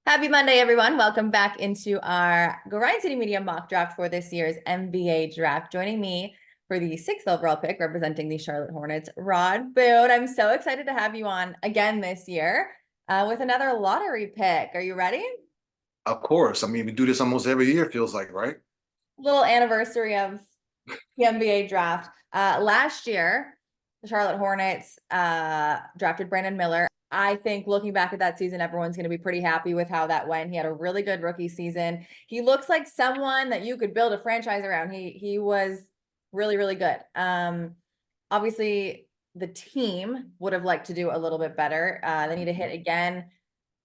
Happy Monday, everyone. Welcome back into our Grind City Media mock draft for this year's NBA draft. Joining me for the sixth overall pick, representing the Charlotte Hornets, Rod Boone. I'm so excited to have you on again this year with another lottery pick. Are you ready? Of course. I mean, we do this almost every year, feels like, right? Little anniversary of the NBA draft. Last year, the Charlotte Hornets drafted Brandon Miller. I think looking back at that season, everyone's going to be pretty happy with how that went. He had a really good rookie season. He looks like someone that you could build a franchise around. He was really, really good. Obviously, the team would have liked to do a little bit better. They need to hit again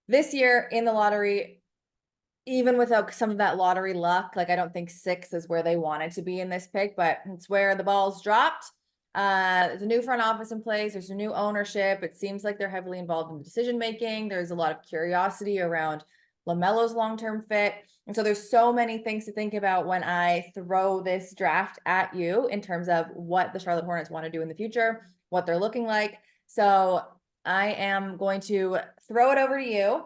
this year in the lottery. Even without some of that lottery luck, like I don't think 6 is where they wanted to be in this pick, but it's where the ball's dropped. There's a new front office in place. There's a new ownership. It seems like they're heavily involved in the decision making. There's a lot of curiosity around LaMelo's long-term fit. And so there's so many things to think about when I throw this draft at you in terms of what the Charlotte Hornets want to do in the future, what they're looking like. So I am going to throw it over to you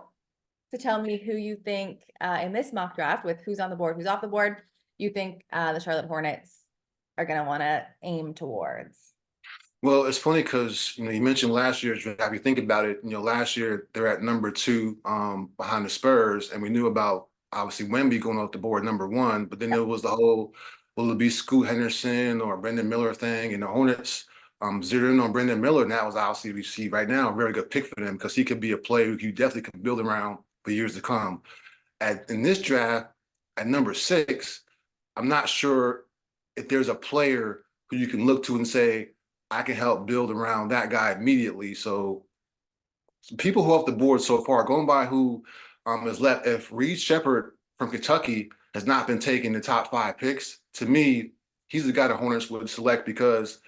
to tell me who you think in this mock draft, with who's on the board, who's off the board, you think the Charlotte Hornets are going to want to aim towards. Well, it's funny because you mentioned last year's draft. You think about it, last year they're at number two behind the Spurs, and we knew about obviously Wemby going off the board number one, but then there was the whole will it be Scoot Henderson or Brendan Miller thing, and the Hornets zeroed in on Brendan Miller, and that was obviously we see right now a very good pick for them because he could be a player who you definitely can build around for years to come. In this draft, at number 6, I'm not sure if there's a player who you can look to and say, I can help build around that guy immediately. So people who are off the board so far, going by who is left, if Reed Sheppard from Kentucky has not been taking the top 5 picks, to me, he's the guy the Hornets would select because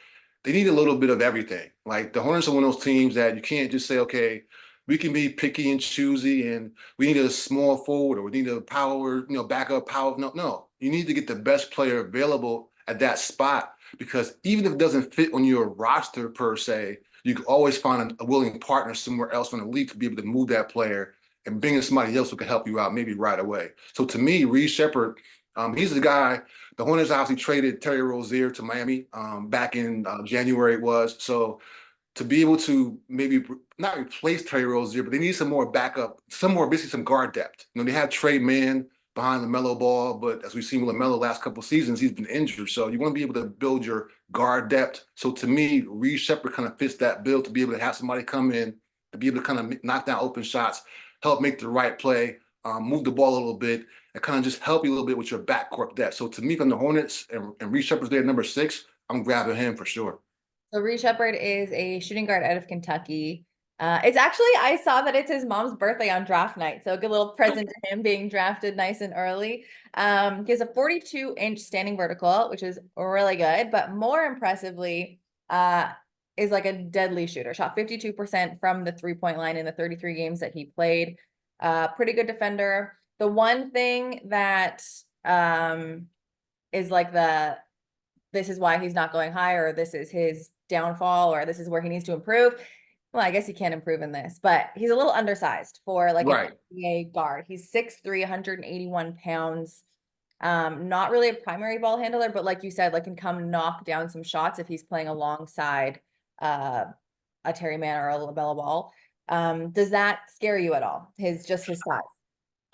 they need a little bit of everything. Like the Hornets are one of those teams that you can't just say, okay, we can be picky and choosy and we need a small forward or we need a power, backup power. No. You need to get the best player available at that spot because even if it doesn't fit on your roster per se, you can always find a willing partner somewhere else in the league to be able to move that player and bring in somebody else who can help you out maybe right away. So to me, Reed Sheppard, he's the guy. The Hornets obviously traded Terry Rozier to Miami back in January it was. So to be able to maybe not replace Terry Rozier, but they need some more backup, basically some guard depth. They have Trey Mann behind LaMelo Ball, but as we've seen with LaMelo last couple of seasons, he's been injured. So you want to be able to build your guard depth. So to me, Reed Sheppard kind of fits that bill to be able to have somebody come in, to be able to kind of knock down open shots, help make the right play, move the ball a little bit, and kind of just help you a little bit with your backcourt depth. So to me, from the Hornets and Reed Sheppard's there at number 6, I'm grabbing him for sure. So Reed Sheppard is a shooting guard out of Kentucky. It's actually, I saw that it's his mom's birthday on draft night. So a good little present to him being drafted nice and early. He has a 42-inch standing vertical, which is really good. But more impressively, is like a deadly shooter. Shot 52% from the three-point line in the 33 games that he played. Pretty good defender. The one thing that is like this is why he's not going higher, or this is his downfall, or this is where he needs to improve. Well, I guess he can't improve in this, but he's a little undersized for like Right. an NBA guard. He's 6'3", 181 pounds. Not really a primary ball handler, but like you said, like can come knock down some shots if he's playing alongside a Terry Mann or a LaMelo Ball. Does that scare you at all? His size.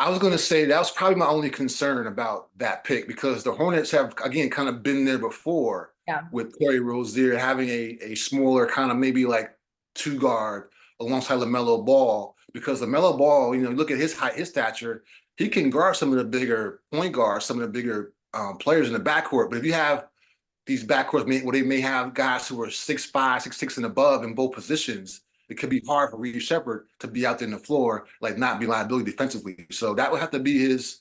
I was going to say that was probably my only concern about that pick because the Hornets have, again, kind of been there before Yeah. with Terry Rozier having a smaller kind of maybe like 2 guard alongside LaMelo Ball because LaMelo Ball, look at his height, his stature, he can guard some of the bigger point guards, some of the bigger players in the backcourt. But if you have these backcourts where they may have guys who are 6'5", 6'6", and above in both positions, it could be hard for Reed Sheppard to be out there in the floor, like not be liability defensively. So that would have to be his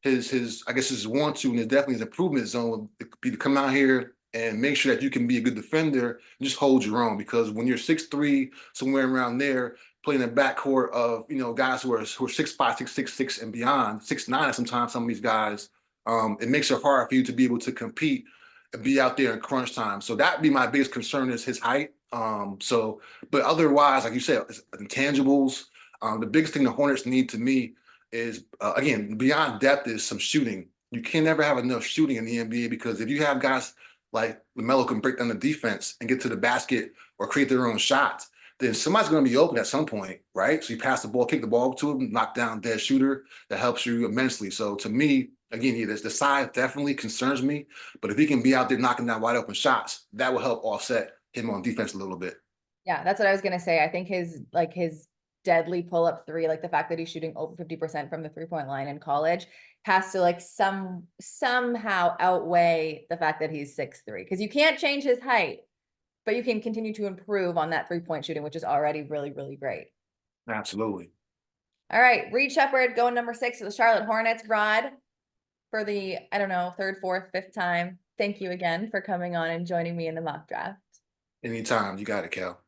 I guess his want-to, and definitely his improvement zone would be to come out here and make sure that you can be a good defender and just hold your own. Because when you're 6'3", somewhere around there, playing a backcourt of guys who are 6'5", 6'6", and beyond, 6'9", sometimes some of these guys, it makes it hard for you to be able to compete and be out there in crunch time. So that'd be my biggest concern is his height. But otherwise, like you said, it's intangibles. The biggest thing the Hornets need to me is, again, beyond depth is some shooting. You can never have enough shooting in the NBA because if you have guys like LaMelo can break down the defense and get to the basket or create their own shots, then somebody's going to be open at some point, right? So you pass the ball, kick the ball to him, knock down dead shooter. That helps you immensely. So to me, again, the size definitely concerns me. But if he can be out there knocking down wide open shots, that will help offset him on defense a little bit. Yeah, that's what I was gonna say. I think his deadly pull-up three, like the fact that he's shooting over 50% from the three-point line in college, has to like somehow outweigh the fact that he's 6'3", because you can't change his height, but you can continue to improve on that three-point shooting, which is already really, really great. Absolutely. All right, Reed Sheppard going number 6 to the Charlotte Hornets. Rod, for the, I don't know, third, fourth, fifth time, thank you again for coming on and joining me in the mock draft. Anytime. You got it, Cal.